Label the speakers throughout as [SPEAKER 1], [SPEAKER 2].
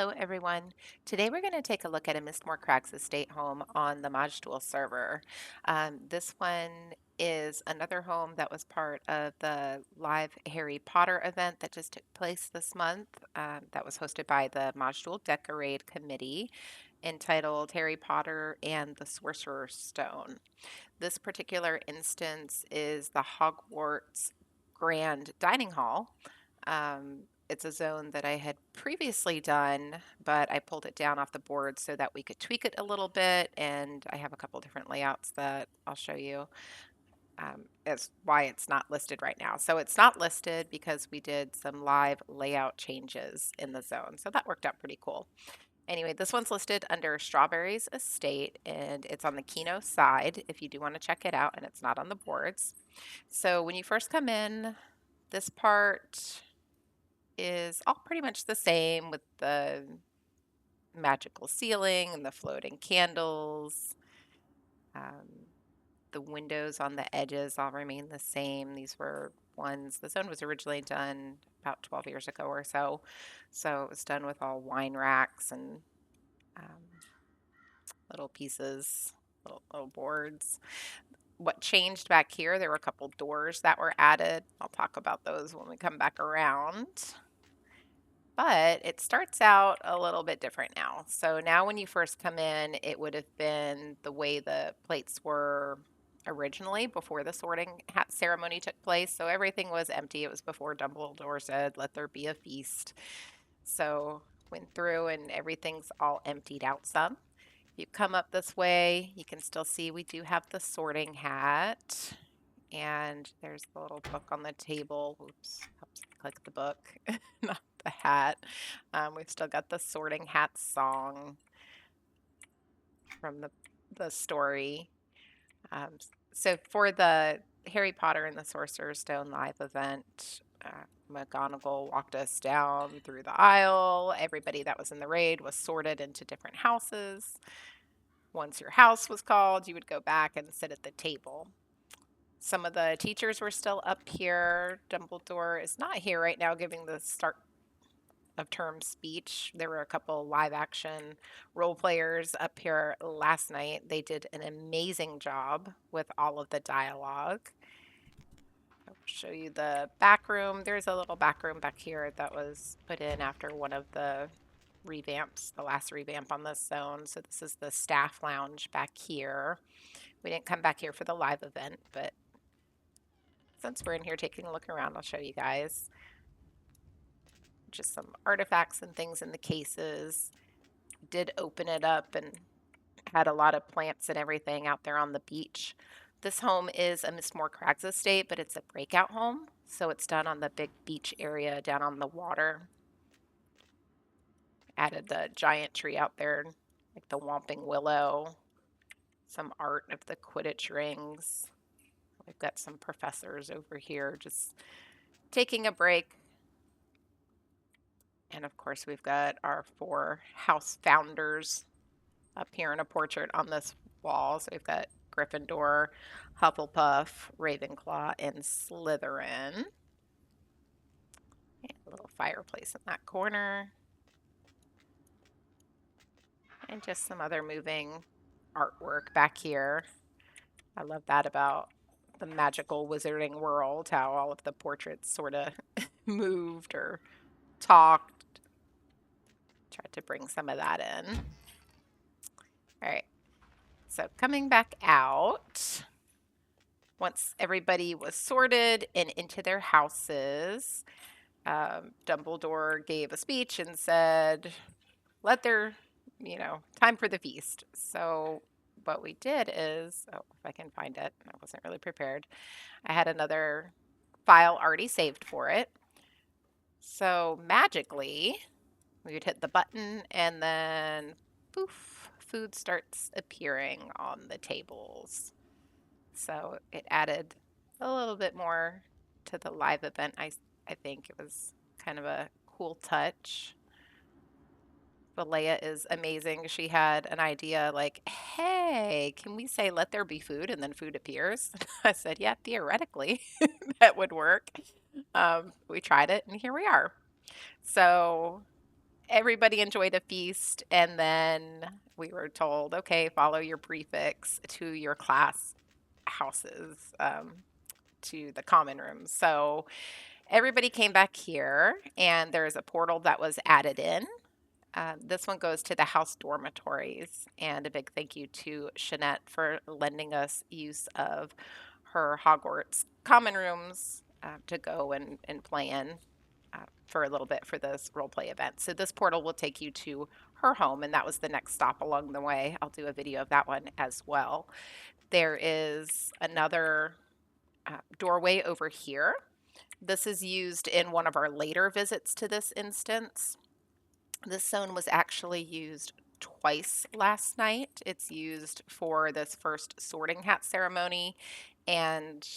[SPEAKER 1] Hello, everyone. Today we're going to take a look at a Mistmoore Crags estate home on the Maj'Dul server. This one is another home that was part of the live Harry Potter event that just took place this month. That was hosted by the Maj'Dul Decorate Committee, entitled Harry Potter and the Sorcerer's Stone. This particular instance is the Hogwarts Grand Dining Hall. It's a zone that I had previously done, but I pulled it down off the board so that we could tweak it a little bit. And I have a couple different layouts that I'll show you as why it's not listed right now. So it's not listed because we did some live layout changes in the zone. So that worked out pretty cool. Anyway, this one's listed under Strawberry's estate, and it's on the Keno side if you do want to check it out, and it's not on the boards. So when you first come in, this part is all pretty much the same with the magical ceiling and the floating candles. Um, the windows on the edges all remain the same. These were ones, the zone was originally done about 12 years ago or so. So it was done with all wine racks and um, little pieces, little boards. What changed back here, there were a couple doors that were added. I'll talk about those when we come back around. But it starts out a little bit different now. So now when you first come in, it would have been the way the plates were originally before the sorting hat ceremony took place. So everything was empty. It was before Dumbledore said, "Let there be a feast." So went through and everything's all emptied out some. You come up this way, you can still see we do have the sorting hat. And there's the little book on the table. Oops, helps click the book, not the hat. We've still got the sorting hat song from the story. Um, so for the Harry Potter and the Sorcerer's Stone live event, McGonagall walked us down through the aisle. Everybody that was in the raid was sorted into different houses. Once your house was called, you would go back and sit at the table. Some of the teachers were still up here. Dumbledore is not here right now giving the start of term speech. There were a couple live action role players up here last night. They did an amazing job with all of the dialogue. I'll show you the back room. There's a little back room back here that was put in after one of the revamps, the last revamp on this zone. So this is the staff lounge back here. We didn't come back here for the live event, but since we're in here taking a look around, I'll show you guys just some artifacts and things in the cases. Did open it up and had a lot of plants and everything out there on the beach. This home is a Mistmoore Crags estate, but it's a breakout home. So it's done on the big beach area down on the water. Added the giant tree out there, like the Whomping Willow. Some art of the Quidditch rings. We've got some professors over here just taking a break. And of course, we've got our 4 house founders up here in a portrait on this wall. So we've got Gryffindor, Hufflepuff, Ravenclaw, and Slytherin. And a little fireplace in that corner. And just some other moving artwork back here. I love that about the magical wizarding world, how all of the portraits sort of moved or talked. Tried to bring some of that in. All right, so coming back out, once everybody was sorted and into their houses, Dumbledore gave a speech and said, let there, time for the feast. So what we did is, oh, if I can find it, I wasn't really prepared. I had another file already saved for it. So magically, we would hit the button and then poof, food starts appearing on the tables. So it added a little bit more to the live event. I think it was kind of a cool touch. But Leia is amazing. She had an idea like, hey, can we say let there be food and then food appears? I said, yeah, theoretically that would work. We tried it and here we are. So everybody enjoyed a feast, and then we were told, okay, follow your prefix to your class houses, to the common rooms. So everybody came back here, and there's a portal that was added in. This one goes to the house dormitories, and a big thank you to Shanette for lending us use of her Hogwarts common rooms to go and play in for a little bit for this role play event. So this portal will take you to her home, and that was the next stop along the way. I'll do a video of that one as well. There is another doorway over here. This is used in one of our later visits to this instance. This zone was actually used twice last night. It's used for this first sorting hat ceremony and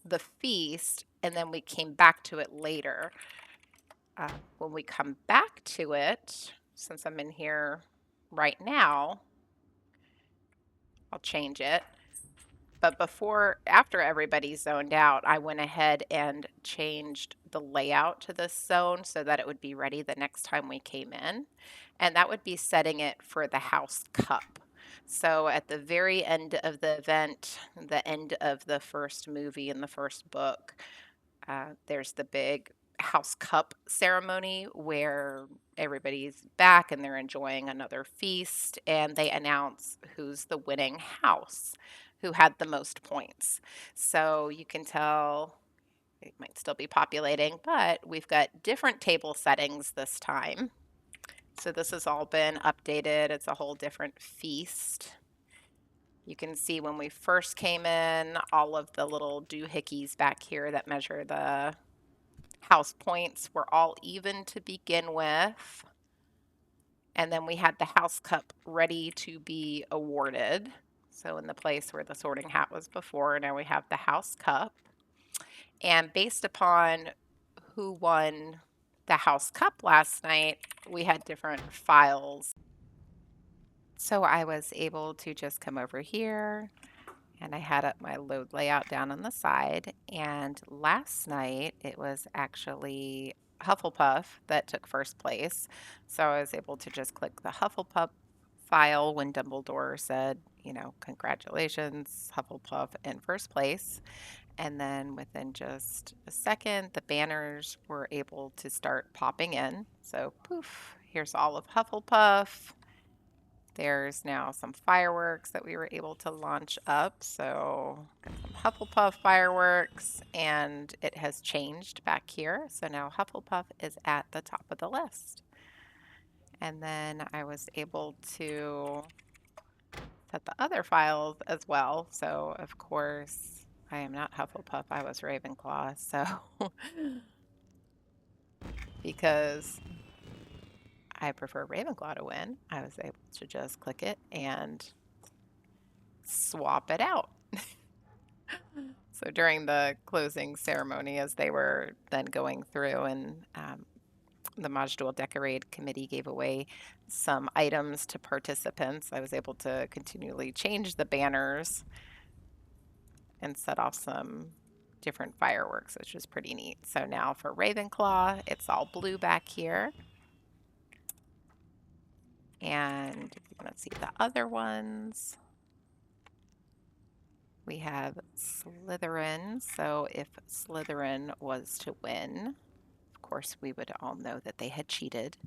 [SPEAKER 1] the feast, and then we came back to it later. When we come back to it, since I'm in here right now, I'll change it. But after everybody zoned out, I went ahead and changed the layout to this zone so that it would be ready the next time we came in. And that would be setting it for the house cup. So at the very end of the event, the end of the first movie in the first book, there's the big house cup ceremony where everybody's back and they're enjoying another feast, and they announce who's the winning house, who had the most points. So you can tell it might still be populating, but we've got different table settings this time. So this has all been updated. It's a whole different feast. You can see when we first came in, all of the little doohickeys back here that measure the house points were all even to begin with. And then we had the house cup ready to be awarded. So in the place where the sorting hat was before, now we have the house cup. And based upon who won the house cup last night, we had different files. So I was able to just come over here, and I had up my load layout down on the side. And last night it was actually Hufflepuff that took first place. So I was able to just click the Hufflepuff file when Dumbledore said, congratulations, Hufflepuff in first place. And then within just a second, the banners were able to start popping in. So poof, here's all of Hufflepuff. There's now some fireworks that we were able to launch up. So got some Hufflepuff fireworks, and it has changed back here. So now Hufflepuff is at the top of the list. And then I was able to set the other files as well. So of course, I am not Hufflepuff. I was Ravenclaw. So because I prefer Ravenclaw to win, I was able to just click it and swap it out. So during the closing ceremony, as they were then going through, and the Maj'Dul Decorate Committee gave away some items to participants, I was able to continually change the banners and set off some different fireworks, which was pretty neat. So now for Ravenclaw, it's all blue back here. And if you want to see the other ones, we have Slytherin. So if Slytherin was to win, of course, we would all know that they had cheated.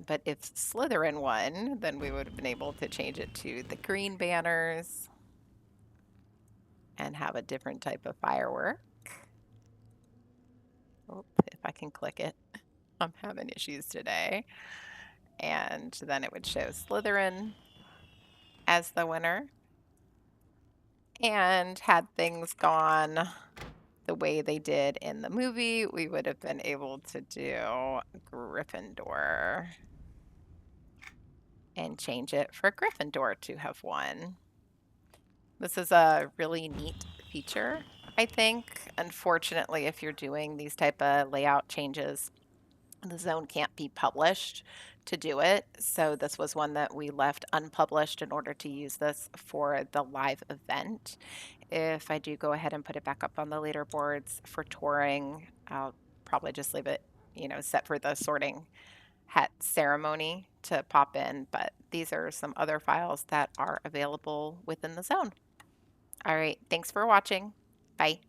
[SPEAKER 1] But if Slytherin won, then we would have been able to change it to the green banners and have a different type of firework. Oh, if I can click it. I'm having issues today. And then it would show Slytherin as the winner. And had things gone the way they did in the movie, we would have been able to do Gryffindor and change it for Gryffindor to have won. This is a really neat feature, I think. Unfortunately, if you're doing these type of layout changes, the zone can't be published to do it. So this was one that we left unpublished in order to use this for the live event. If I do go ahead and put it back up on the leaderboards for touring, I'll probably just leave it, set for the sorting hat ceremony to pop in, but these are some other files that are available within the zone. All right, thanks for watching. Bye.